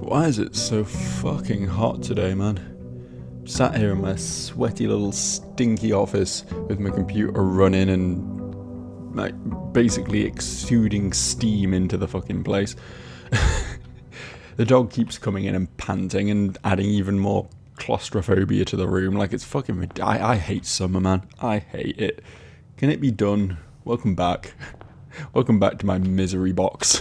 Why is it so fucking hot today, man? Sat here in my sweaty little stinky office with my computer running and like basically exuding steam into the fucking place. The dog keeps coming in and panting and adding even more claustrophobia to the room. Like, it's fucking... I hate summer, man. I hate it. Can it be done? Welcome back. Welcome back to my misery box.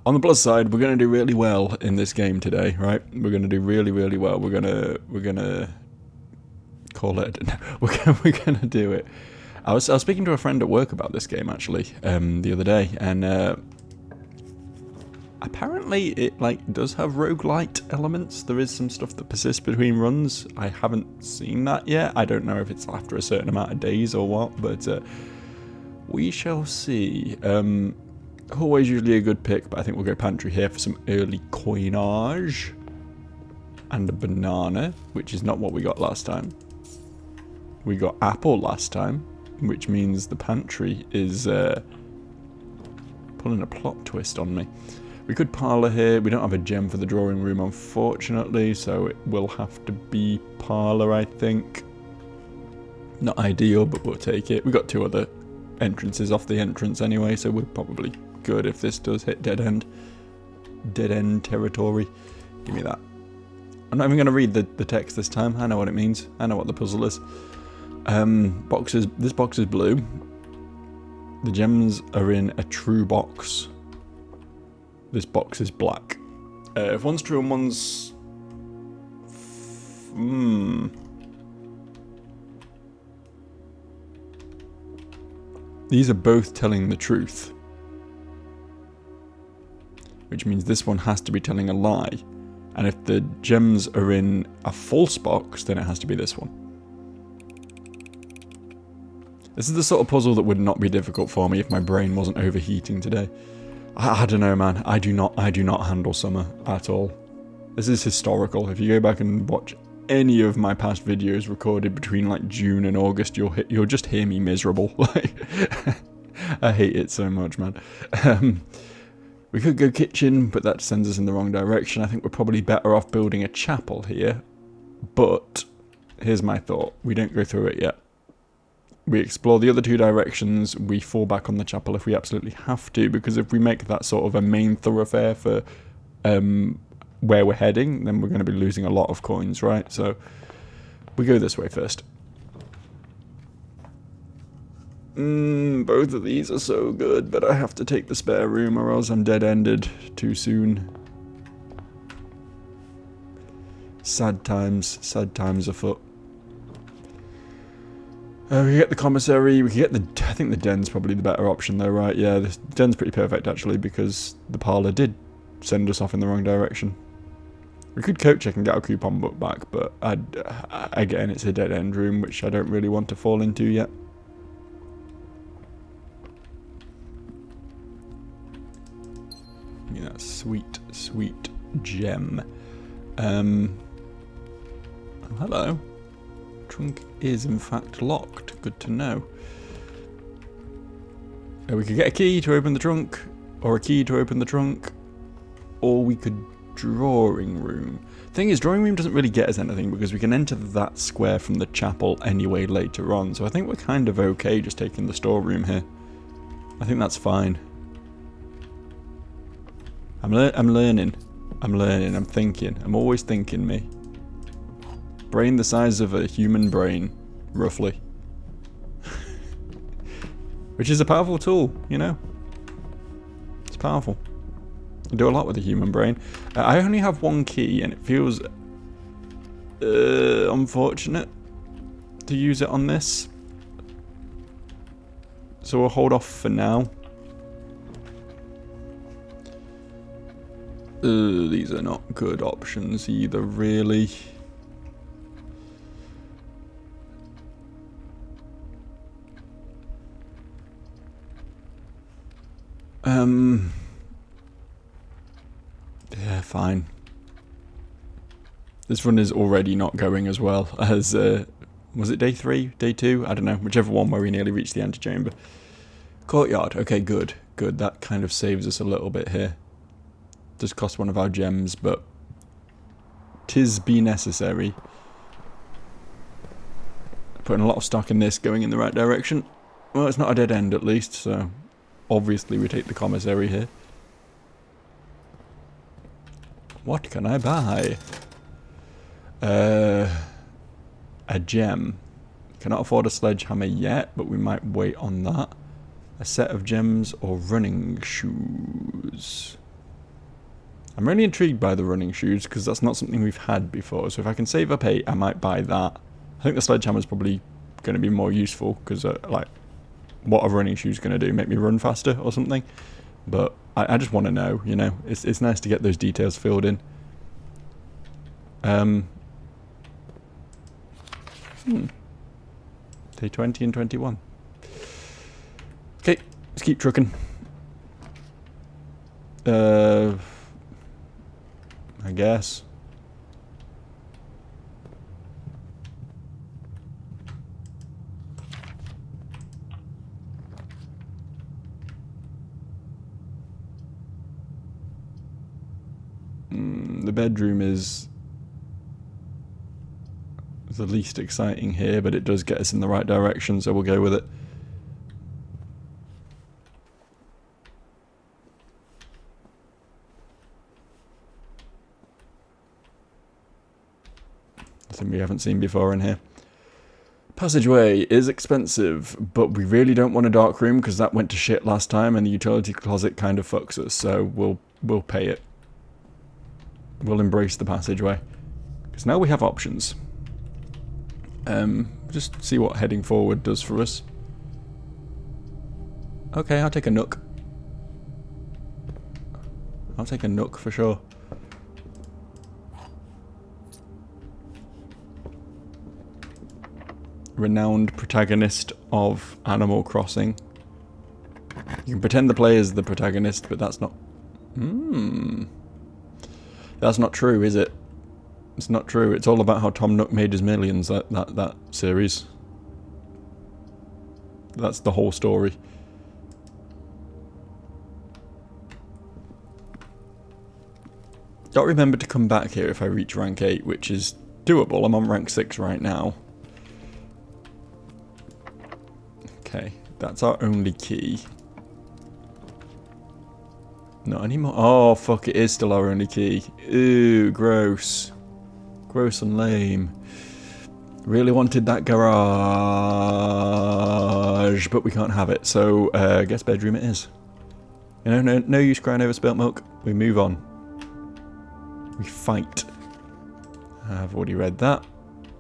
On the plus side, we're going to do really well in this game today, right? We're going to do really, really well. We're gonna call it. We're gonna do it. I was speaking to a friend at work about this game actually the other day, and apparently it does have roguelite elements. There is some stuff that persists between runs. I haven't seen that yet. I don't know if it's after a certain amount of days or what, but we shall see. Always usually a good pick, but I think we'll go pantry here for some early coinage. And a banana, which is not what we got last time. We got apple last time, which means the pantry is pulling a plot twist on me. We could parlour here. We don't have a gem for the drawing room, unfortunately, so it will have to be parlour, I think. Not ideal, but we'll take it. We got two other entrances off the entrance anyway, so we're probably good if this does hit dead end territory. Give me that. I'm not even going to read the text this time. I know what it means. I know what the puzzle is. This box is blue. The gems are in a true box. This box is black. If one's true and one's... These are both telling the truth. Which means this one has to be telling a lie. And if the gems are in a false box, then it has to be this one. This is the sort of puzzle that would not be difficult for me if my brain wasn't overheating today. I don't know, man. I do not handle summer at all. This is historical. If you go back and watch any of my past videos recorded between like June and August, you'll just hear me miserable. Like, I hate it so much, man. We could go kitchen, but that sends us in the wrong direction. I think we're probably better off building a chapel here. But here's my thought. We don't go through it yet. We explore the other two directions. We fall back on the chapel if we absolutely have to, because if we make that sort of a main thoroughfare for where we're heading, then we're going to be losing a lot of coins, right? So we go this way first. Both of these are so good, but I have to take the spare room or else I'm dead-ended too soon. Sad times afoot. We can get the commissary, we can get the... I think the den's probably the better option though, right? Yeah, the den's pretty perfect actually, because the parlour did send us off in the wrong direction. We could coat check and get our coupon book back, but again, it's a dead-end room, which I don't really want to fall into yet. Yeah, that sweet gem. Oh, hello. Trunk is in fact locked. Good to know. We could get a key to open the trunk, or a key to open the trunk, or we could drawing room. Thing is, drawing room doesn't really get us anything because we can enter that square from the chapel anyway later on. So I think we're kind of okay just taking the storeroom here. I think that's fine. I'm learning. I'm thinking. I'm always thinking, me. Brain the size of a human brain, roughly. Which is a powerful tool, you know. It's powerful. I do a lot with the human brain. I only have one key, and it feels unfortunate to use it on this. So we'll hold off for now. These are not good options either, really. Yeah, fine. This run is already not going as well as, was it day 3, day 2? I don't know, whichever one where we nearly reached the antechamber. Courtyard, okay, good. That kind of saves us a little bit here. does cost one of our gems, but 'tis be necessary. Putting a lot of stock in this, going in the right direction. Well, it's not a dead end at least, so obviously we take the commissary here. What can I buy? A gem. Cannot afford a sledgehammer yet, but we might wait on that. A set of gems or running shoes. I'm really intrigued by the running shoes because that's not something we've had before. So if I can save up 8, I might buy that. I think the sledgehammer is probably going to be more useful because, like, what are running shoes going to do? Make me run faster or something? But I just want to know, you know. It's nice to get those details filled in. Day 20 and 21. Okay, let's keep trucking. I guess. The bedroom is the least exciting here, but it does get us in the right direction, so we'll go with it. Nothing we haven't seen before in here. Passageway is expensive, but we really don't want a dark room because that went to shit last time, and the utility closet kind of fucks us, so we'll pay it. We'll embrace the passageway because now we have options. Just see what heading forward does for us. Okay, I'll take a nook. I'll take a nook for sure. Renowned protagonist of Animal Crossing. You can pretend the player is the protagonist, but that's not... That's not true, is it? It's not true. It's all about how Tom Nook made his millions, that series. That's the whole story. Got to remember to come back here if I reach rank 8, which is doable. I'm on rank 6 right now. Okay, that's our only key. Not anymore. Oh, fuck, it is still our only key. Ew, gross. Gross and lame. Really wanted that garage, but we can't have it, so I guess bedroom it is. You know, no use crying over spilt milk. We move on. We fight. I've already read that.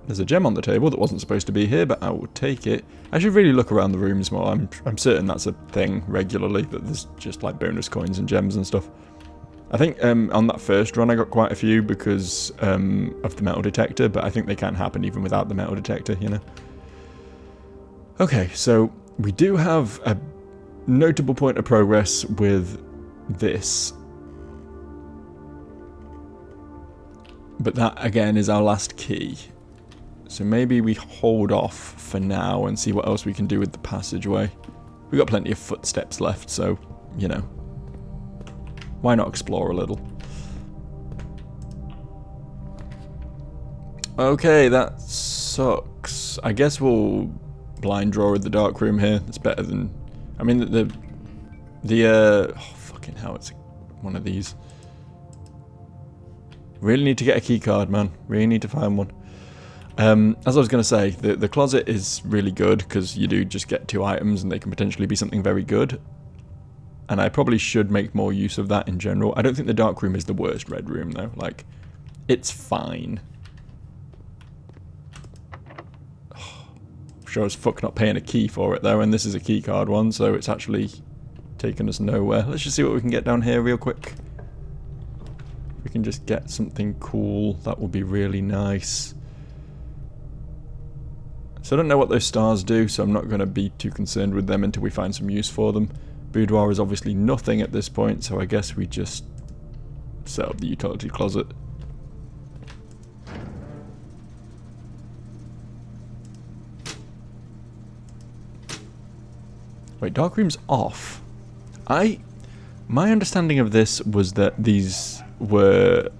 There's a gem on the table that wasn't supposed to be here, but I will take it. I should really look around the rooms more. I'm certain that's a thing regularly, that there's just like bonus coins and gems and stuff. I think on that first run I got quite a few because of the metal detector, but I think they can't happen even without the metal detector, you know. Okay, so we do have a notable point of progress with this. But that, again, is our last key. So maybe we hold off for now and see what else we can do with the passageway. We've got plenty of footsteps left, so, you know. Why not explore a little? Okay, that sucks. I guess we'll blind draw with the dark room here. It's better than... I mean, oh, fucking hell, it's one of these. Really need to get a key card, man. Really need to find one. As I was going to say, the closet is really good because you do just get 2 items and they can potentially be something very good. And I probably should make more use of that in general. I don't think the dark room is the worst red room, though. Like, it's fine. Oh, sure as fuck not paying a key for it, though, and this is a key card one, so it's actually taken us nowhere. Let's just see what we can get down here real quick. If we can just get something cool, that would be really nice. So I don't know what those stars do, so I'm not going to be too concerned with them until we find some use for them. Boudoir is obviously nothing at this point, so I guess we just set up the utility closet. Wait, dark room's off. I My understanding of this was that these were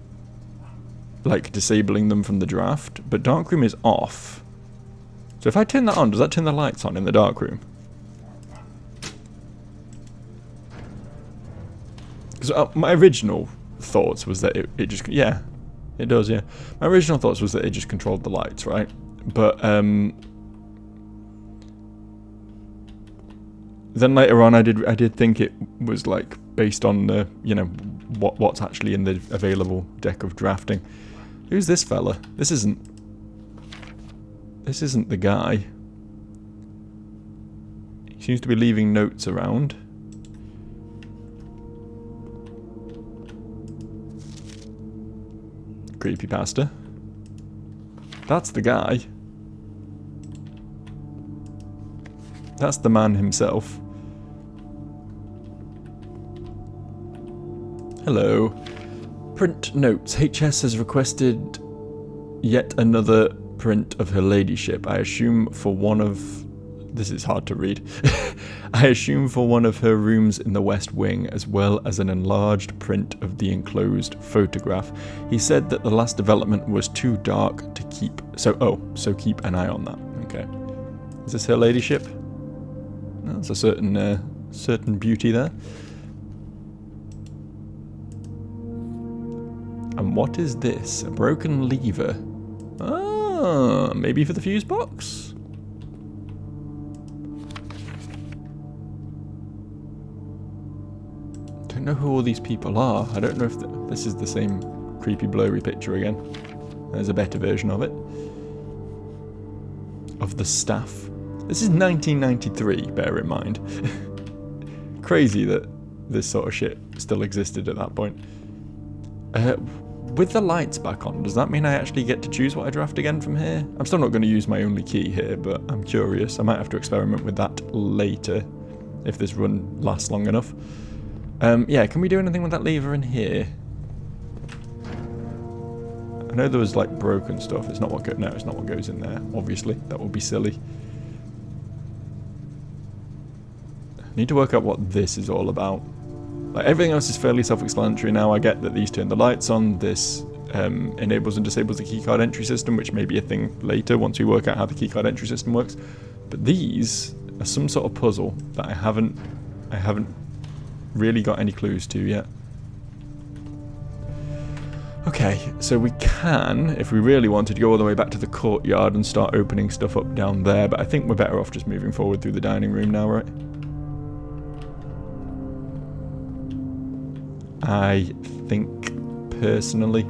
like disabling them from the draft, but darkroom is off. So if I turn that on, does that turn the lights on in the darkroom? Because my original thoughts was that it just, yeah, it does, yeah. My original thoughts was that it just controlled the lights, right? But then later on, I did think it was like based on the, you know, what's actually in the available deck of drafting. Who's this fella? This isn't the guy. He seems to be leaving notes around. Creepypasta. That's the guy. That's the man himself. Hello. Print notes. HS has requested yet another print of her ladyship. I assume for one of... This is hard to read. I assume for one of her rooms in the West Wing, as well as an enlarged print of the enclosed photograph. He said that the last development was too dark to keep... So keep an eye on that. Okay. Is this her ladyship? That's a certain beauty there. And what is this? A broken lever. Ah, maybe for the fuse box? Don't know who all these people are. I don't know if this is the same creepy blurry picture again. There's a better version of it. Of the staff. This is 1993, bear in mind. Crazy that this sort of shit still existed at that point. With the lights back on, does that mean I actually get to choose what I draft again from here? I'm still not going to use my only key here, but I'm curious. I might have to experiment with that later, if this run lasts long enough. Yeah, can we do anything with that lever in here? I know there was like broken stuff. It's not what no, it's not what goes in there. Obviously, that would be silly. I need to work out what this is all about. Like everything else is fairly self-explanatory now. I get that these turn the lights on. This enables and disables the keycard entry system, which may be a thing later once we work out how the keycard entry system works. But these are some sort of puzzle that I haven't really got any clues to yet. Okay, so we can, if we really wanted, go all the way back to the courtyard and start opening stuff up down there, but I think we're better off just moving forward through the dining room now, right? I think, personally,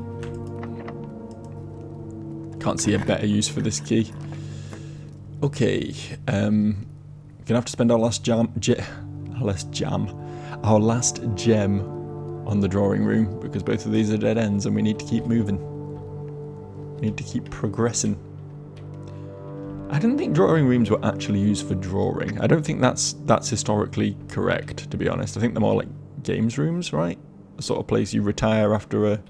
can't see a better use for this key. Okay, gonna have to spend our last our last gem on the drawing room, because both of these are dead ends and we need to keep moving. We need to keep progressing. I didn't think drawing rooms were actually used for drawing. I don't think that's historically correct, to be honest. I think they're more like games rooms, right? The sort of place you retire after a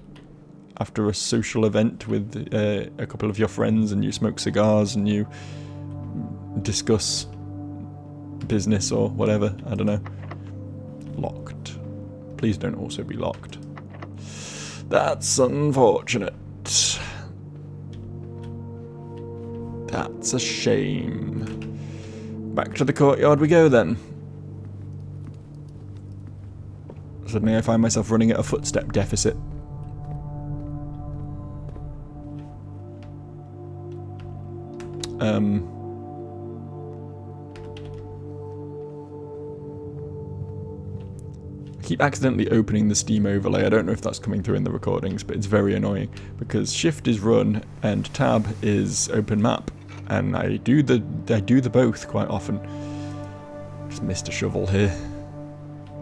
social event with a couple of your friends, and you smoke cigars and you discuss business or whatever. I don't know. Locked. Please don't also be locked. That's unfortunate. That's a shame. Back to the courtyard we go then. Suddenly I find myself running at a footstep deficit. I keep accidentally opening the Steam overlay. I don't know if that's coming through in the recordings, but it's very annoying because Shift is run and Tab is open map, and I do the both quite often. Just missed a shovel here.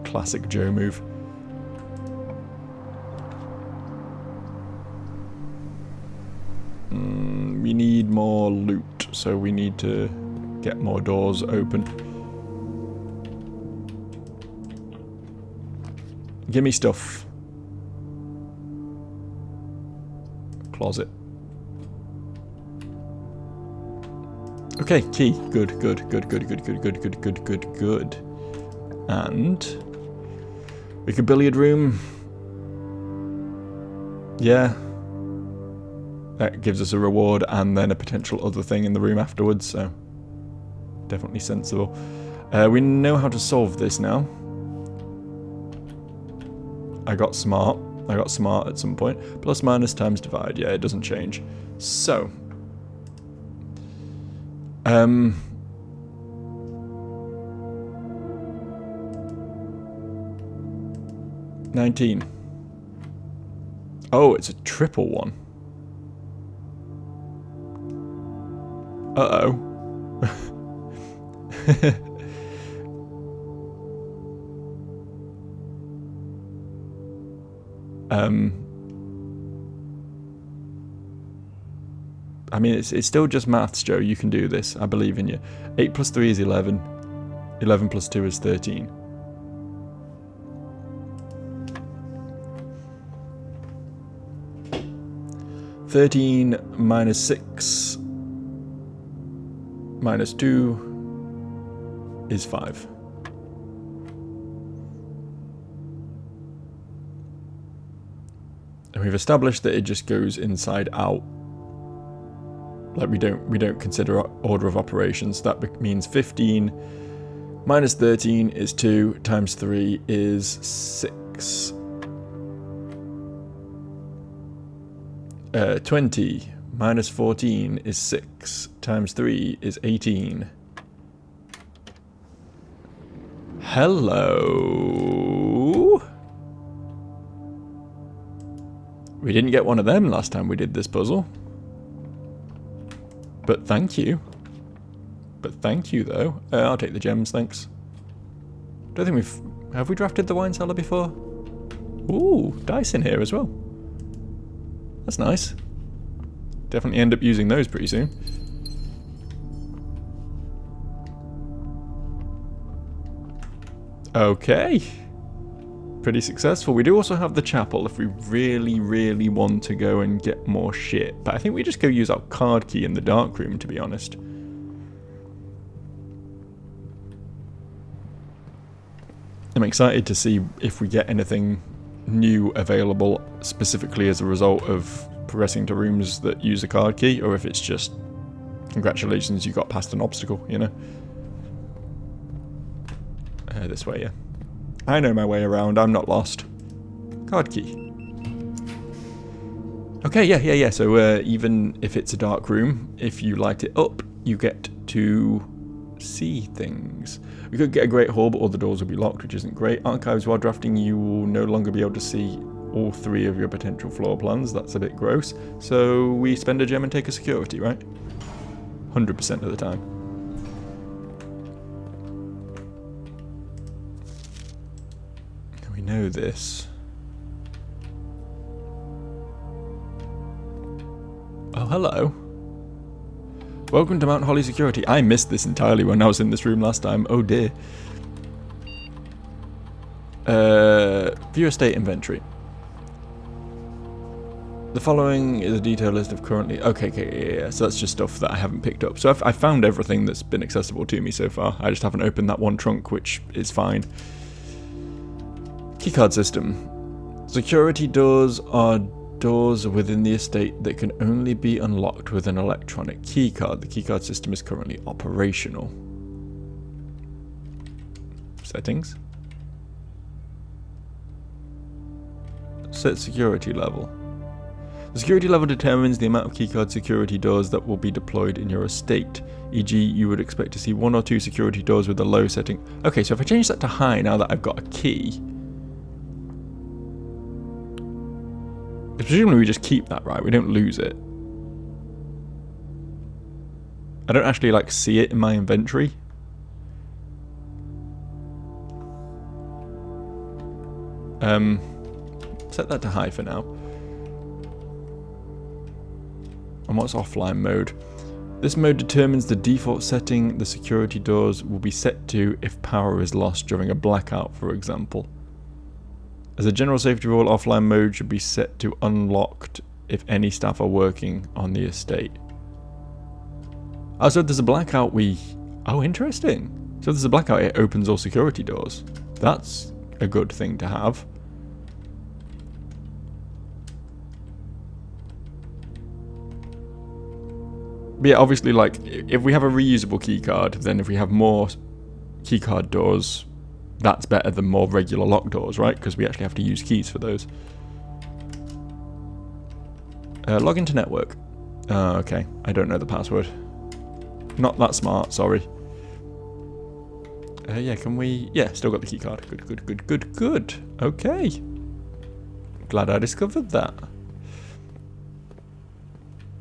Classic Joe move. We need more loot, so we need to get more doors open. Give me stuff. Closet. Okay, key. Good, good, good, good, good, good, good, good, good, good, good. And We could billiard room. Yeah. That gives us a reward and then a potential other thing in the room afterwards, so definitely sensible. We know how to solve this now. I got smart at some point. Plus minus times divide. Yeah, it doesn't change. So 19. Oh, it's a triple one. Uh-oh. I mean, it's still just maths, Joe. You can do this. I believe in you. 8 plus 3 is 11. 11 plus 2 is 13. minus 6 minus 2 is 5. And we've established that it just goes inside out. Like we don't consider order of operations. That means 15 minus 13 is 2 times 3 is 6. 20 minus 14 is 6 times 3 is 18. Hello. We didn't get one of them last time we did this puzzle. But thank you. Though. I'll take the gems, thanks. Don't think have we drafted the wine cellar before? Ooh, dice in here as well. That's nice. Definitely end up using those pretty soon. Okay. Pretty successful. We do also have the chapel if we really, really want to go and get more shit. But I think we just go use our card key in the dark room, to be honest. I'm excited to see if we get anything new available specifically as a result of progressing to rooms that use a card key, or if it's just congratulations, you got past an obstacle, you know? This way, yeah. I know my way around, I'm not lost. Card key. Okay, yeah. So even if it's a dark room, if you light it up, you get to see things. We could get a great hall, but all the doors will be locked, which isn't great. Archives, while drafting, you will no longer be able to see all 3 of your potential floor plans. That's a bit gross. So we spend a gem and take a security, right? 100% of the time. We know this. Oh, hello. Welcome to Mount Holly Security. I missed this entirely when I was in this room last time. Oh dear. View estate inventory. The following is a detailed list of currently... Okay, yeah. So that's just stuff that I haven't picked up. So I've found everything that's been accessible to me so far. I just haven't opened that one trunk, which is fine. Keycard system. Security doors are doors within the estate that can only be unlocked with an electronic keycard. The keycard system is currently operational. Settings. Set security level. The security level determines the amount of keycard security doors that will be deployed in your estate. E.g., you would expect to see 1 or 2 security doors with a low setting. Okay, so if I change that to high now that I've got a key... Presumably we just keep that, right? We don't lose it. I don't actually, like, see it in my inventory. Set that to high for now. And what's offline mode? This mode determines the default setting the security doors will be set to if power is lost during a blackout, for example. As a general safety rule, offline mode should be set to unlocked if any staff are working on the estate. Oh, so if there's a blackout, oh, interesting. So if there's a blackout, it opens all security doors. That's a good thing to have. But yeah, obviously, like, if we have a reusable keycard, then if we have more keycard doors, that's better than more regular lock doors, right? Because we actually have to use keys for those. Log into network. Okay, I don't know the password. Not that smart, sorry. Yeah, can we... Yeah, still got the keycard. Good, good, good, good, good. Okay. Glad I discovered that.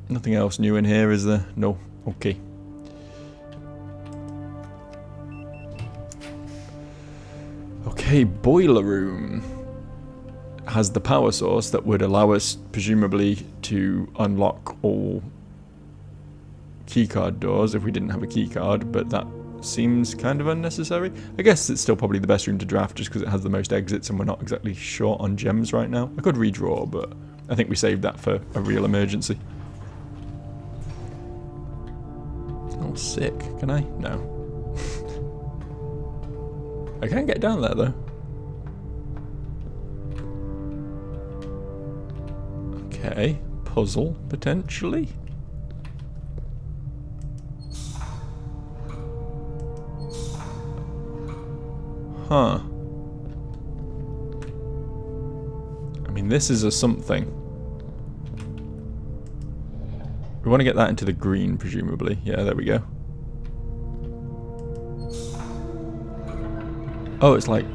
Nothing else new in here, is there? No. Okay. Okay, boiler room. Has the power source that would allow us, presumably, to unlock all keycard doors if we didn't have a keycard, but that seems kind of unnecessary. I guess it's still probably the best room to draft just because it has the most exits and we're not exactly short on gems right now. I could redraw, but I think we saved that for a real emergency. Oh, sick. Can I? No. I can't get down there, though. Okay. Puzzle, potentially. Huh. I mean, this is a something. We want to get that into the green, presumably. Yeah, there we go. Oh, it's like...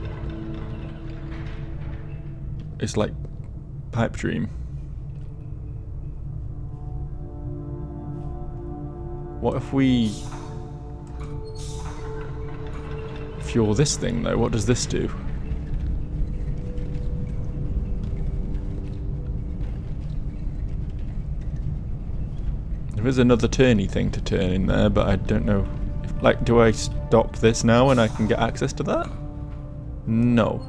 It's like Pipe Dream. What if we... fuel this thing, though? What does this do? There is another turny thing to turn in there, but I don't know. Like, do I stop this now and I can get access to that? No.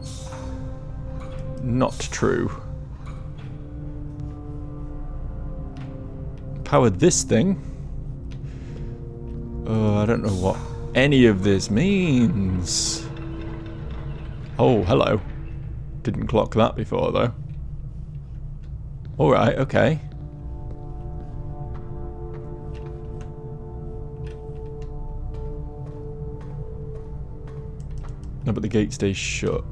Not true. Power this thing? I don't know what any of this means. Oh, hello. Didn't clock that before, though. Alright, okay. No, but the gate stays shut.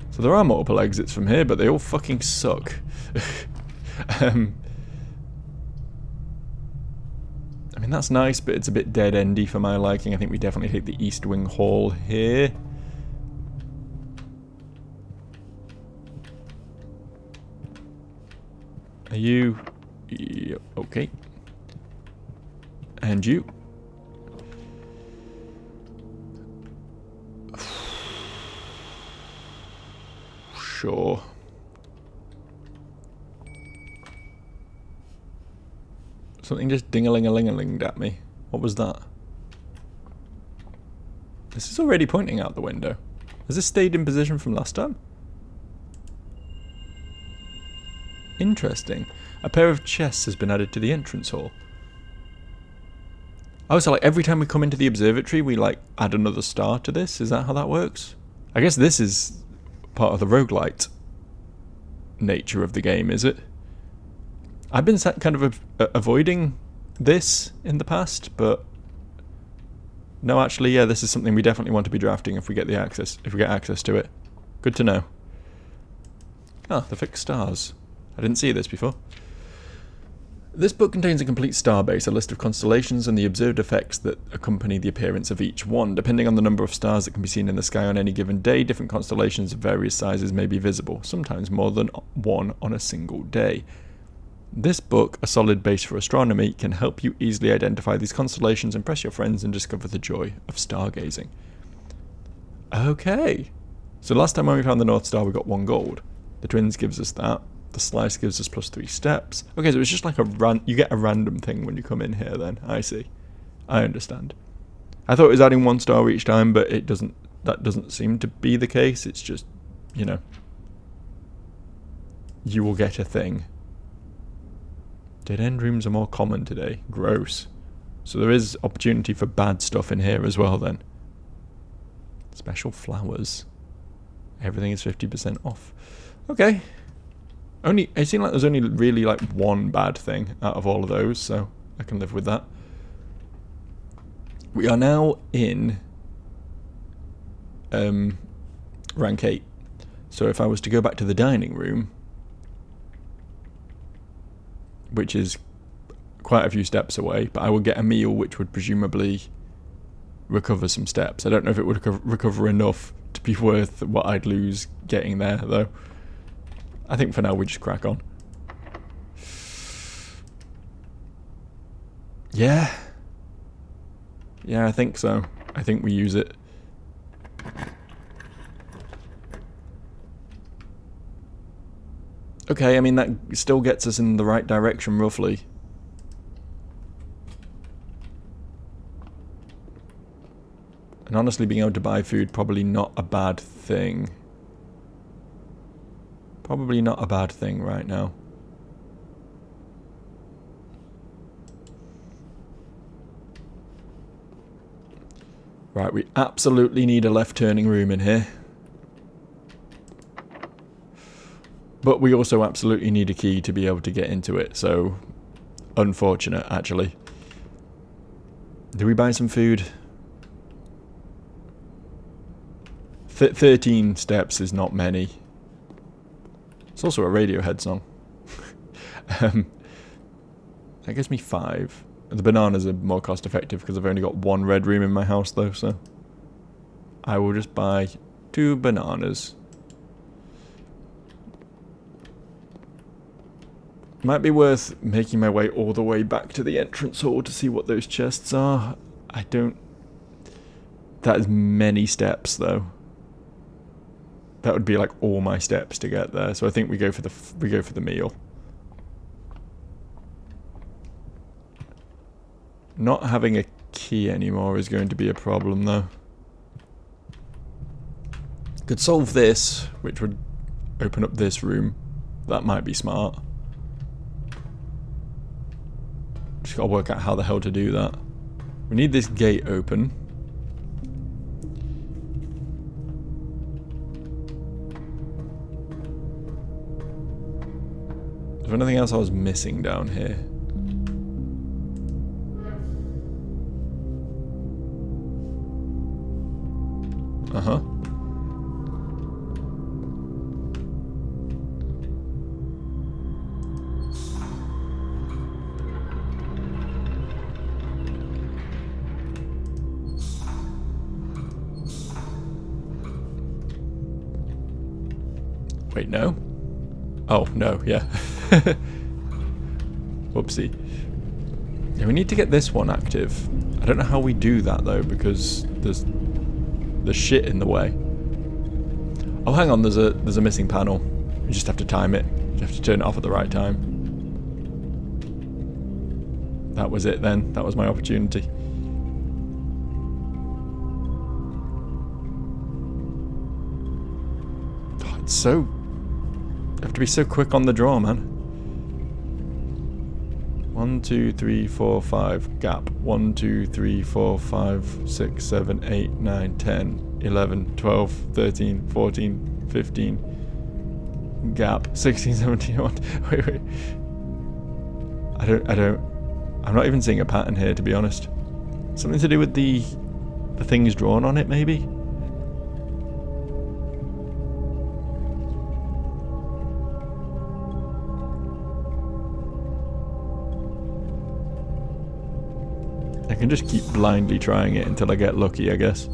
So there are multiple exits from here, but they all fucking suck. I mean, that's nice, but it's a bit dead-endy for my liking. I think we definitely take the East Wing Hall here. Are you... Yep, okay. And you. Sure. Something just ding-a-ling-a-ling-a-linged at me. What was that? This is already pointing out the window. Has this stayed in position from last time? Interesting. A pair of chests has been added to the entrance hall. Oh, so like every time we come into the observatory, we like add another star to this? Is that how that works? I guess this is part of the roguelite nature of the game, is it? I've been kind of avoiding this in the past, but no, actually, yeah, this is something we definitely want to be drafting if we get the access, if we get access to it. Good to know. Ah, the fixed stars. I didn't see this before. This book contains a complete star base, a list of constellations, and the observed effects that accompany the appearance of each one. Depending on the number of stars that can be seen in the sky on any given day, different constellations of various sizes may be visible, sometimes more than one on a single day. This book, a solid base for astronomy, can help you easily identify these constellations, impress your friends, and discover the joy of stargazing. Okay. So last time when we found the North Star, we got 1 gold. The Twins gives us that. The Slice gives us +3 steps. Okay, so it's just like you get a random thing when you come in here then. I see. I understand. I thought it was adding 1 star each time, but it doesn't. That doesn't seem to be the case. It's just, you know, you will get a thing. Dead end rooms are more common today. Gross. So there is opportunity for bad stuff in here as well then. Special flowers. Everything is 50% off. Okay. It seemed like there's only really like one bad thing out of all of those, so I can live with that. We are now in rank 8. So if I was to go back to the dining room, which is quite a few steps away, but I would get a meal which would presumably recover some steps. I don't know if it would recover enough to be worth what I'd lose getting there, though. I think for now we just crack on. Yeah. Yeah, I think so. I think we use it. Okay, I mean, that still gets us in the right direction, roughly. And honestly, being able to buy food, probably not a bad thing. Probably not a bad thing right now. Right, we absolutely need a left turning room in here. But we also absolutely need a key to be able to get into it, so unfortunate, actually. Do we buy some food? 13 steps is not many. It's also a Radiohead song. That gives me 5. The bananas are more cost effective because I've only got 1 red room in my house though, so I will just buy 2 bananas. Might be worth making my way all the way back to the entrance hall to see what those chests are. I don't... That is many steps though. That would be like all my steps to get there, so I think we go for the meal. Not having a key anymore is going to be a problem though. Could solve this, which would open up this room. That might be smart. Just gotta work out how the hell to do that. We need this gate open. Is there anything else I was missing down here? Uh-huh. Wait, no? Oh, no, yeah. Whoopsie. Yeah, we need to get this one active. I don't know how we do that, though, because there's shit in the way. Oh, hang on, there's a missing panel. You just have to time it. You have to turn it off at the right time. That was it then. That was my opportunity. Oh, it's so... You have to be so quick on the draw, man. 1, 2, 3, 4, 5, gap. 1, 2, 3, 4, 5, 6, 7, 8, 9, 10, 11, 12, 13, 14, 15, gap. 16, 17, wait. I'm not even seeing a pattern here, to be honest. Something to do with the things drawn on it, maybe? I can just keep blindly trying it until I get lucky, I guess.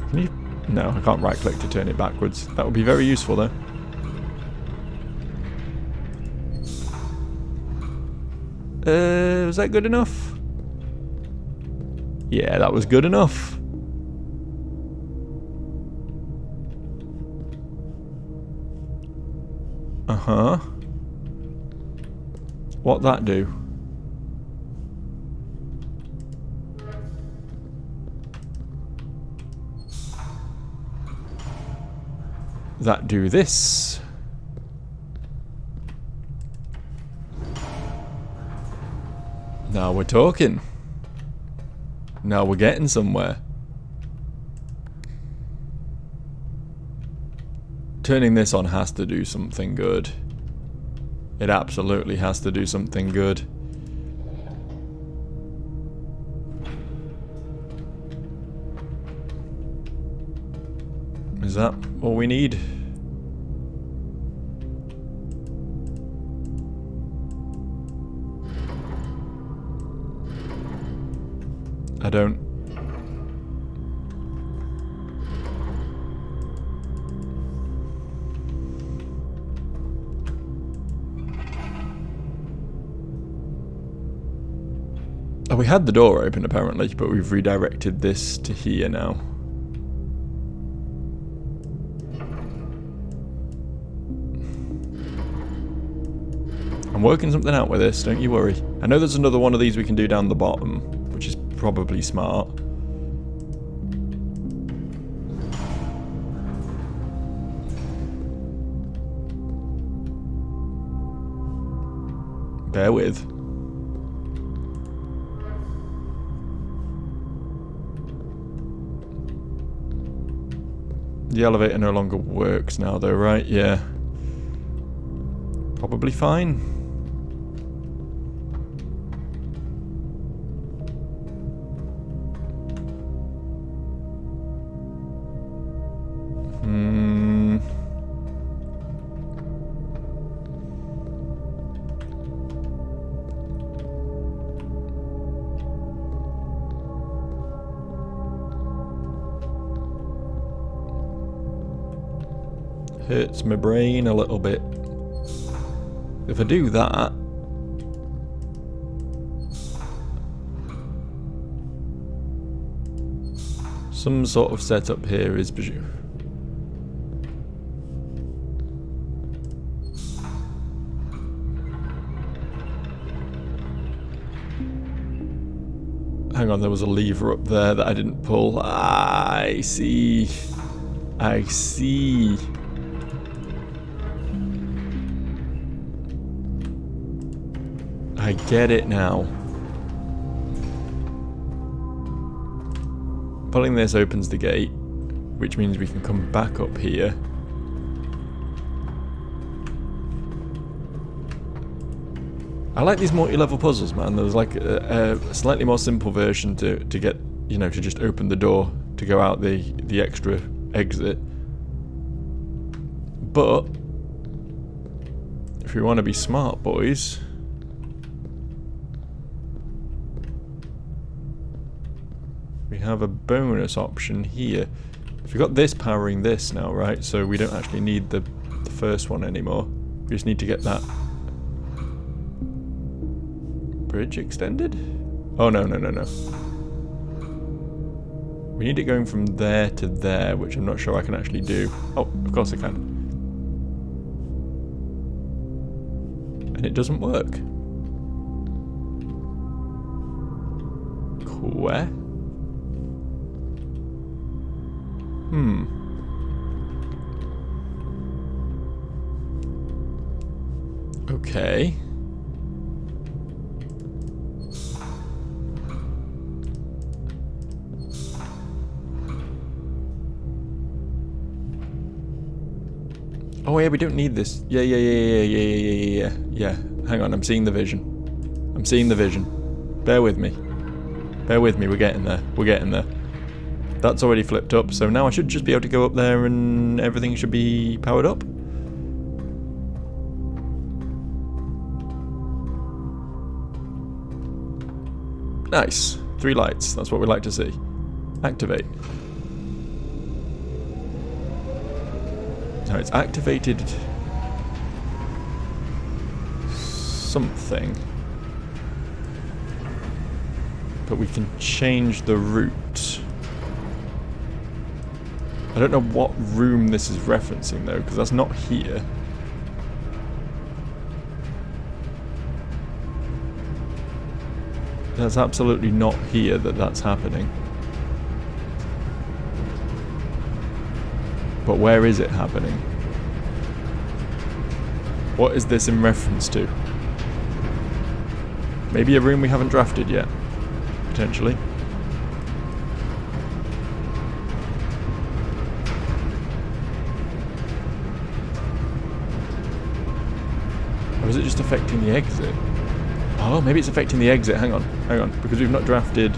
Can you... No, I can't right click to turn it backwards. That would be very useful though. Was that good enough? Yeah, that was good enough. Uh-huh. What'd that do? That do this. Now we're talking. Now we're getting somewhere. Turning this on has to do something good. It absolutely has to do something good. Is that all we need? I don't. Oh, we had the door open apparently, but we've redirected this to here now. I'm working something out with this, don't you worry. I know there's another one of these we can do down the bottom, which is probably smart. Bear with. The elevator no longer works now though, right? Yeah. Probably fine. Hurts my brain a little bit. If I do that, some sort of setup here is presumed. Hang on, there was a lever up there that I didn't pull. I see. I see. I get it now. Pulling this opens the gate, which means we can come back up here. I like these multi-level puzzles, man. There's like a slightly more simple version to get, you know, to just open the door to go out the extra exit. But if we want to be smart, boys, we have a bonus option here. So we've got this powering this now, right? So we don't actually need the first one anymore. We just need to get that bridge extended? Oh, no. We need it going from there to there, which I'm not sure I can actually do. Oh, of course I can. And it doesn't work. Where? Okay. Oh yeah, we don't need this. Yeah. Hang on, I'm seeing the vision. Bear with me, we're getting there. That's already flipped up, so now I should just be able to go up there and everything should be powered up. Nice. 3 lights, that's what we like to see. Activate. Now it's activated something. But we can change the route. I don't know what room this is referencing though, because that's not here. That's absolutely not here that's happening. But where is it happening? What is this in reference to? Maybe a room we haven't drafted yet. Potentially. Or is it just affecting the exit? Oh, maybe it's affecting the exit. Hang on. Because we've not drafted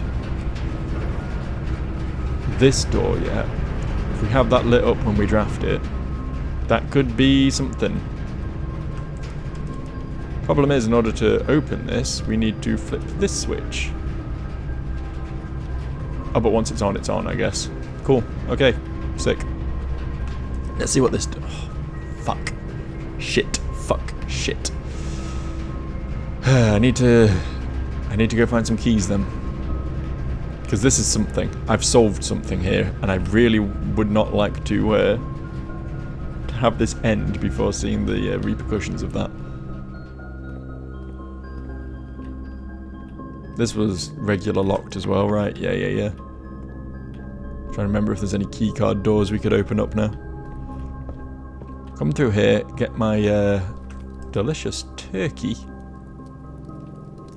this door yet. If we have that lit up when we draft it, that could be something. Problem is, in order to open this, we need to flip this switch. Oh, but once it's on, I guess. Cool. Okay. Sick. Let's see what this does. Oh, fuck. Shit. Fuck. Shit. I need to go find some keys then. Because this is something. I've solved something here, and I really would not like to have this end before seeing the repercussions of that. This was regular locked as well, right? Yeah. Trying to remember if there's any keycard doors we could open up now. Come through here, get my delicious turkey.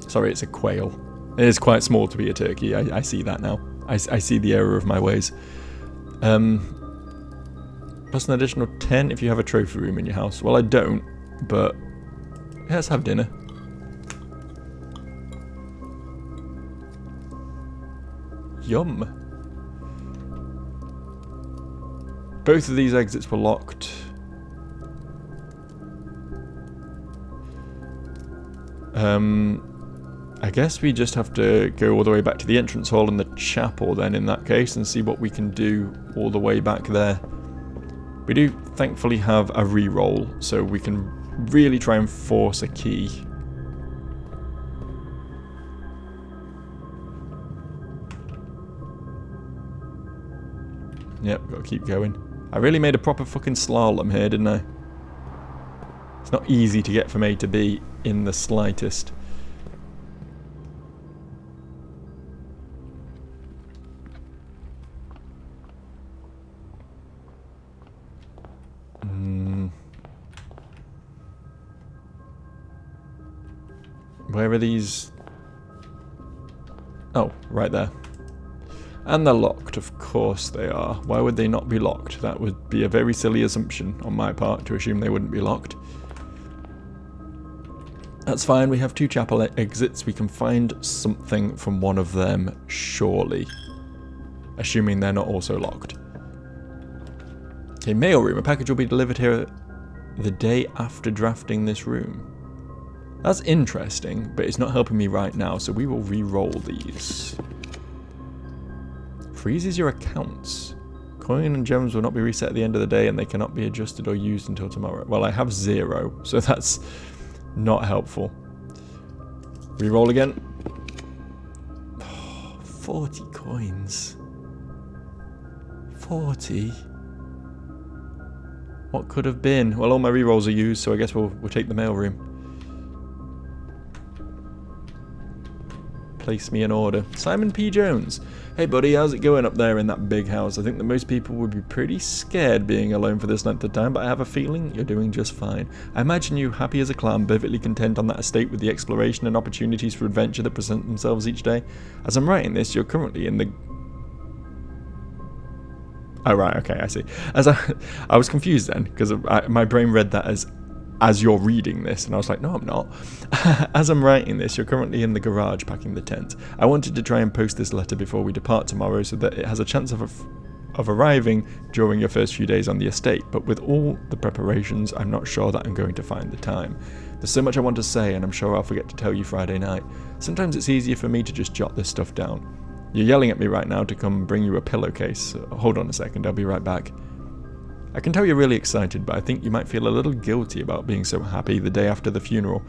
Sorry, it's a quail. It is quite small to be a turkey. I see that now. I see the error of my ways. Plus an additional 10 if you have a trophy room in your house. Well, I don't, but yeah, let's have dinner. Yum. Both of these exits were locked. I guess we just have to go all the way back to the entrance hall and the chapel then in that case and see what we can do all the way back there. We do thankfully have a re-roll, so we can really try and force a key. Yep, gotta keep going. I really made a proper fucking slalom here, didn't I? It's not easy to get from A to B in the slightest. Where are these? Oh, right there. And they're locked, of course they are. Why would they not be locked? That would be a very silly assumption on my part to assume they wouldn't be locked. That's fine, we have two chapel exits. We can find something from one of them, surely. Assuming they're not also locked. Okay, mailroom. A package will be delivered here the day after drafting this room. That's interesting, but it's not helping me right now, so we will re-roll these. Freezes your accounts. Coin and gems will not be reset at the end of the day, and they cannot be adjusted or used until tomorrow. Well, I have 0, so that's not helpful. Re-roll again. Oh, 40 coins. 40? What could have been? Well, all my re-rolls are used, so I guess we'll take the mailroom. Place me an order. Simon P. Jones. Hey buddy, how's it going up there in that big house? I think that most people would be pretty scared being alone for this length of time, but I have a feeling you're doing just fine. I imagine you happy as a clam, perfectly content on that estate with the exploration and opportunities for adventure that present themselves each day. As I'm writing this, you're currently in the... Oh right, okay, I see. I was confused then, because my brain read that as you're reading this, and I was like, no, I'm not. As I'm writing this, you're currently in the garage packing the tent. I wanted to try and post this letter before we depart tomorrow so that it has a chance of arriving during your first few days on the estate, but with all the preparations, I'm not sure that I'm going to find the time. There's so much I want to say, and I'm sure I'll forget to tell you Friday night. Sometimes it's easier for me to just jot this stuff down. You're yelling at me right now to come bring you a pillowcase. Hold on a second, I'll be right back. I can tell you're really excited, but I think you might feel a little guilty about being so happy the day after the funeral.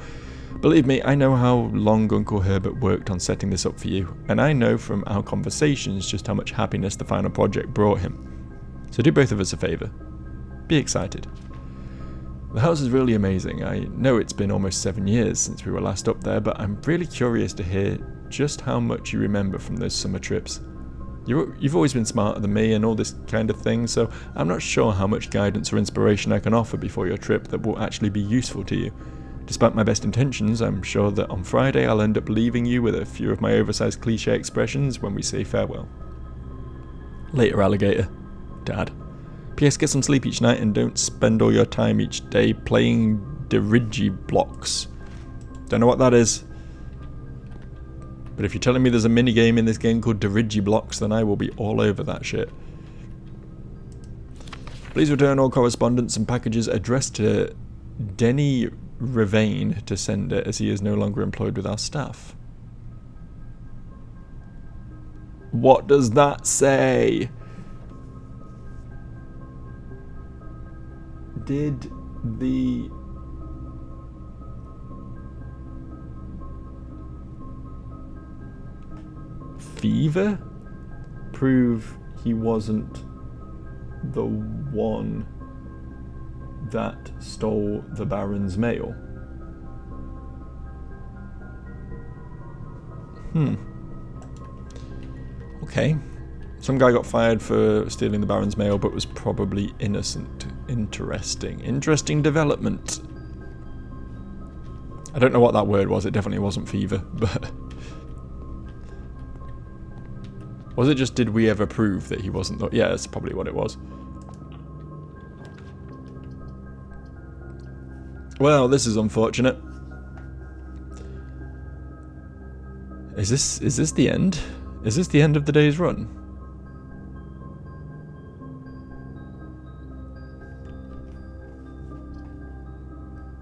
Believe me, I know how long Uncle Herbert worked on setting this up for you, and I know from our conversations just how much happiness the final project brought him. So do both of us a favour. Be excited. The house is really amazing. I know it's been almost 7 years since we were last up there, but I'm really curious to hear just how much you remember from those summer trips. You've always been smarter than me and all this kind of thing, so I'm not sure how much guidance or inspiration I can offer before your trip that will actually be useful to you. Despite my best intentions, I'm sure that on Friday I'll end up leaving you with a few of my oversized cliche expressions when we say farewell. Later, alligator. Dad. P.S. Get some sleep each night and don't spend all your time each day playing blocks. Don't know what that is. But if you're telling me there's a minigame in this game called blocks, then I will be all over that shit. Please return all correspondence and packages addressed to Denny Ravain to sender, as he is no longer employed with our staff. What does that say? Did the fever prove he wasn't the one that stole the Baron's mail? Okay. Some guy got fired for stealing the Baron's mail, but was probably innocent. Interesting development. I don't know what that word was. It definitely wasn't fever, but... Was it just, did we ever prove that he wasn't the... Yeah, that's probably what it was. Well, this is unfortunate. Is this the end? Is this the end of the day's run?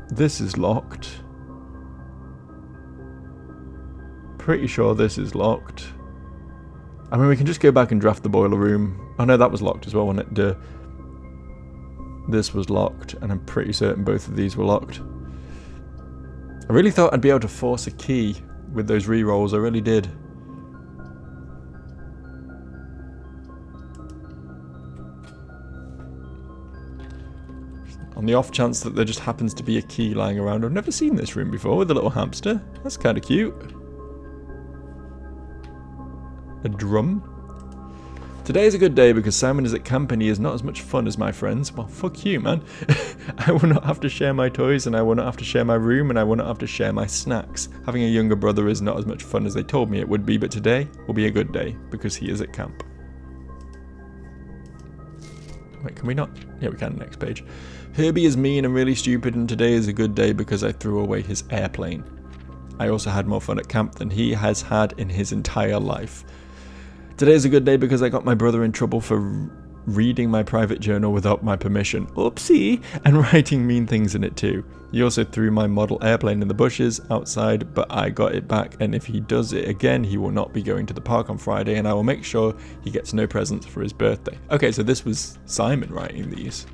This is locked. Pretty sure this is locked. I mean, we can just go back and draft the boiler room. Oh no, that was locked as well, wasn't it? This was locked, and I'm pretty certain both of these were locked. I really thought I'd be able to force a key with those re-rolls, I really did. On the off chance that there just happens to be a key lying around. I've never seen this room before with a little hamster. That's kind of cute. A drum. Today is a good day because Simon is at camp and he is not as much fun as my friends. Well, fuck you, man. I will not have to share my toys, and I will not have to share my room, and I will not have to share my snacks. Having a younger brother is not as much fun as they told me it would be, but today will be a good day because he is at camp. Wait, can we not? Yeah, we can. Next page. Herbie is mean and really stupid, and today is a good day because I threw away his airplane. I also had more fun at camp than he has had in his entire life. Today is a good day because I got my brother in trouble for reading my private journal without my permission. Oopsie! And writing mean things in it too. He also threw my model airplane in the bushes outside, but I got it back, and if he does it again, he will not be going to the park on Friday, and I will make sure he gets no presents for his birthday. Okay, so this was Simon writing these.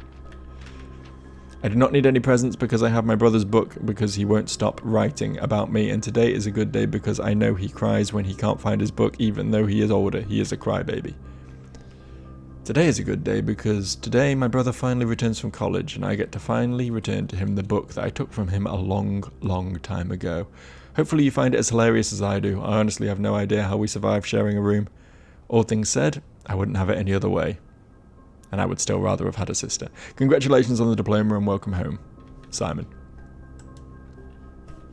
I do not need any presents because I have my brother's book because he won't stop writing about me, and today is a good day because I know he cries when he can't find his book even though he is older. He is a crybaby. Today is a good day because today my brother finally returns from college and I get to finally return to him the book that I took from him a long time ago. Hopefully you find it as hilarious as I do. I honestly have no idea how we survive sharing a room. All things said, I wouldn't have it any other way. And I would still rather have had a sister. Congratulations on the diploma and welcome home, Simon.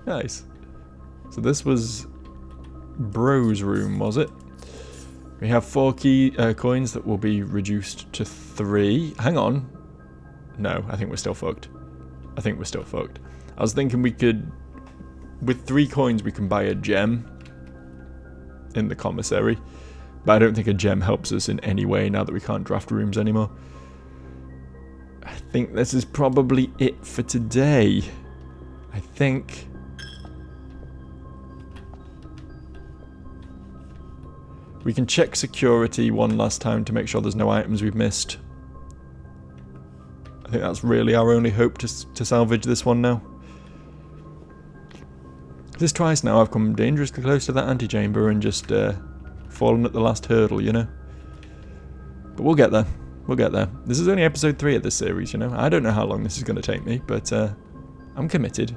Nice. So this was Bro's room, was it? We have 4 coins that will be reduced to 3. Hang on. No, I think we're still fucked. I was thinking we could... With 3 coins we can buy a gem in the commissary. But I don't think a gem helps us in any way now that we can't draft rooms anymore. I think this is probably it for today. I think... We can check security one last time to make sure there's no items we've missed. I think that's really our only hope to salvage this one now. This twice now I've come dangerously close to that antechamber and just... fallen at the last hurdle, you know. But we'll get there. This is only episode 3 of this series, you know. I don't know how long this is going to take me, but I'm committed.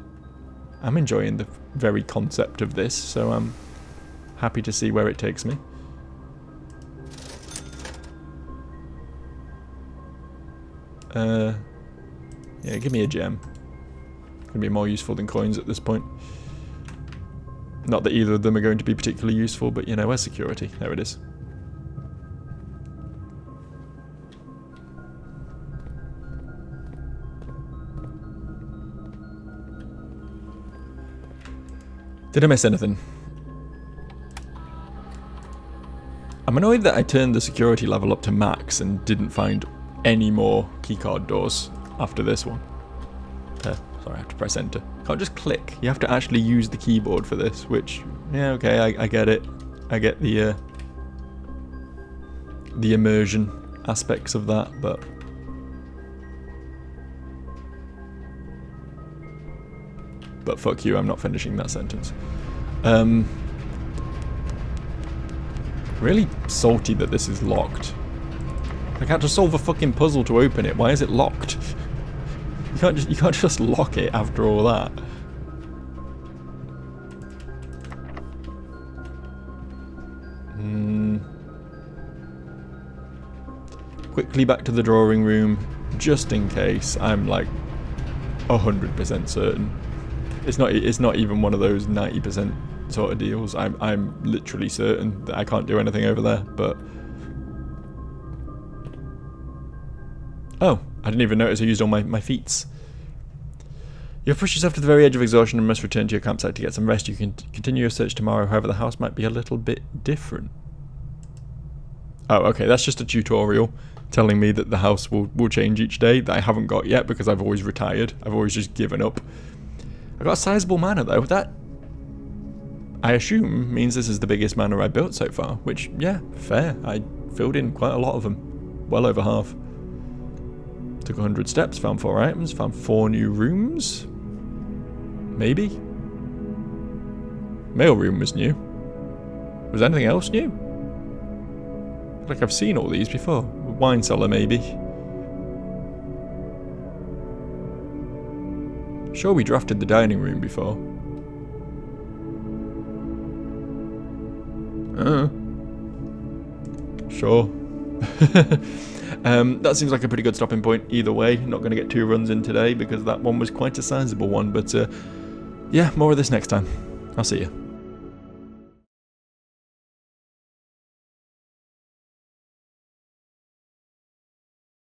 I'm enjoying the very concept of this, so I'm happy to see where it takes me. Yeah, give me a gem. Going to be more useful than coins at this point. Not that either of them are going to be particularly useful, but you know, where's security? There it is. Did I miss anything? I'm annoyed that I turned the security level up to max and didn't find any more keycard doors after this one. Sorry, I have to press enter. Can't just click. You have to actually use the keyboard for this, which, yeah, okay, I get it. I get the immersion aspects of that, but... But fuck you, I'm not finishing that sentence. Really salty that this is locked. I had to solve a fucking puzzle to open it. Why is it locked? You can't just lock it after all that. Quickly back to the drawing room, just in case. I'm like 100% certain. It's not even one of those 90% sort of deals. I'm literally certain that I can't do anything over there, but... Oh, I didn't even notice I used all my feats. You've pushed yourself to the very edge of exhaustion and must return to your campsite to get some rest. You can continue your search tomorrow, however the house might be a little bit different. Oh, okay, that's just a tutorial telling me that the house will change each day that I haven't got yet because I've always retired. I've always just given up. I got a sizable manor though. That, I assume, means this is the biggest manor I built so far, which, yeah, fair. I filled in quite a lot of them. Well over half. Took 100 steps, found 4 items, found 4 new rooms. Maybe? Mailroom was new. Was anything else new? I feel like I've seen all these before. Wine cellar, maybe. Sure, we drafted the dining room before. Sure. That seems like a pretty good stopping point either way. Not going to get 2 runs in today because that one was quite a sizable one. But yeah, more of this next time. I'll see you.